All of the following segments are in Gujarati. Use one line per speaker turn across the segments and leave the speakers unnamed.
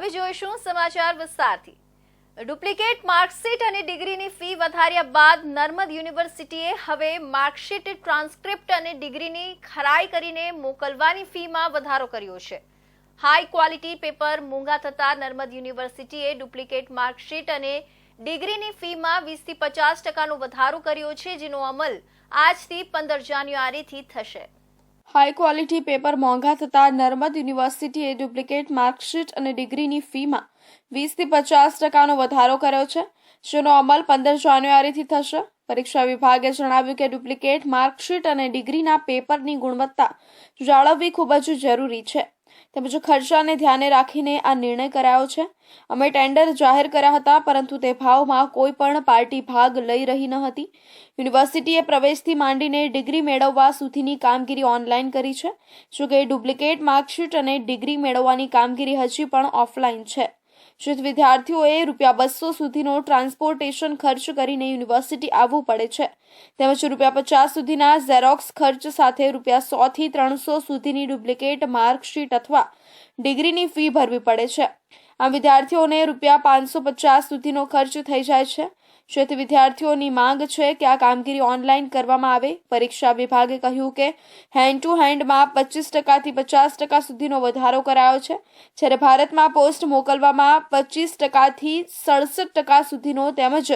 હવે જોઈશું સમાચાર વિસ્તારથી। ડુપ્લિકેટ માર્કશીટ અને ડિગ્રીની ફી વધાર્યા બાદ નર્મદ યુનિવર્સિટીએ હવે માર્કશીટ, ટ્રાન્સક્રિપ્ટ અને ડિગ્રીની ખરાઈ કરીને મોકલવાની ફીમાં વધારો કર્યો છે। હાઈ ક્વોલિટી પેપર મોંઘા થતા નર્મદ યુનિવર્સિટીએ ડુપ્લિકેટ માર્કશીટ અને ડિગ્રીની ફીમાં 20 થી 50% વધારો કર્યો છે, જેનો અમલ આજથી 15 જાન્યુઆરીથી થશે।
હાઈ ક્વોલિટી પેપર મોંઘા થતા નર્મદ યુનિવર્સિટીએ ડુપ્લિકેટ માર્કશીટ અને ડિગ્રીની ફીમાં 20 થી 50% વધારો કર્યો છે, જેનો અમલ 15 જાન્યુઆરીથી થશે। પરીક્ષા વિભાગે જણાવ્યું કે ડુપ્લિકેટ માર્કશીટ અને ડિગ્રીના પેપરની ગુણવત્તા જાળવવી ખૂબ જ જરૂરી છે, તેમજ ખર્ચાને ધ્યાને રાખીને આ નિર્ણય કરાયો છે। અમે ટેન્ડર જાહેર કર્યા હતા, પરંતુ તે ભાવમાં કોઈ પણ પાર્ટી ભાગ લઈ રહી ન હતી। યુનિવર્સિટીએ પ્રવેશથી માંડીને ડિગ્રી મેળવવા સુધીની કામગીરી ઓનલાઈન કરી છે, જોકે ડુપ્લિકેટ માર્કશીટ અને ડિગ્રી મેળવવાની કામગીરી હજી પણ ઓફલાઈન છે, જેથી વિદ્યાર્થીઓએ ₹200 સુધીનો ટ્રાન્સપોર્ટેશન ખર્ચ કરીને યુનિવર્સિટી આવવું પડે છે, તેમજ ₹50 સુધીના ઝેરોક્સ ખર્ચ સાથે ₹100 થી 300 સુધીની ડુપ્લિકેટ માર્કશીટ અથવા ડિગ્રીની ફી ભરવી પડે છે। આમ વિદ્યાર્થીઓને ₹550 સુધીનો ખર્ચ થઈ જાય છે, જેથી વિદ્યાર્થીઓની માંગ છે કે આ કામગીરી ઓનલાઈન કરવામાં આવે। પરીક્ષા વિભાગે કહ્યું કે હેન્ડ ટુ હેન્ડમાં 25% થી 50% સુધીનો વધારો કરાયો છે, જ્યારે ભારતમાં પોસ્ટ મોકલવામાં 25% થી 67% સુધીનો તેમજ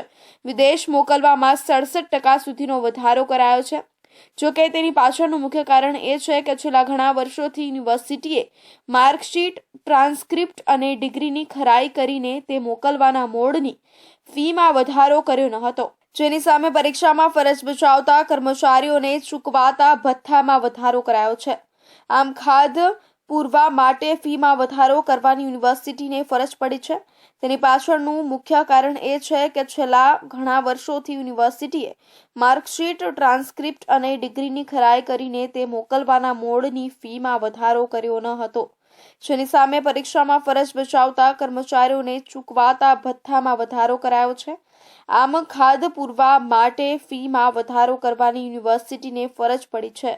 વિદેશ મોકલવામાં 67% સુધીનો વધારો કરાયો છે। જો કે તેની પાછળનું મુખ્ય કારણ એ છે કે છેલ્લા ઘણા વર્ષોથી યુનિવર્સિટીએ માર્કશીટ, ટ્રાન્સક્રિપ્ટ અને ડિગ્રીની ખરાઈ કરીને તે મોકલવાના મોડની ફીમાં વધારો કર્યો ન હતો, જેની સામે પરીક્ષામાં ફરજ બજાવતા કર્મચારીઓને ચૂકવાતા ભથ્થામાં વધારો કરાયો છે। આમ ખાદ્ય પુરવા માટે ફીમાં વધારો કરવાની યુનિવર્સિટીને ફરજ પડી છે। તેની પાછળનું મુખ્ય કારણ એ છે કે છેલ્લા ઘણા વર્ષોથી યુનિવર્સિટીએ માર્કશીટ, ટ્રાન્સક્રિપ્ટ અને ડિગ્રીની ખરાઈ કરીને તે મોકલવાના મોડની ફીમાં વધારો કર્યો ન હતો, જેની સામે પરીક્ષામાં ફરજ બજાવતા કર્મચારીઓને ચૂકવાતા ભથ્થામાં વધારો કરાયો છે। આમ ખાદ્ય પુરવા માટે ફીમાં વધારો કરવાની યુનિવર્સિટીને ફરજ પડી છે।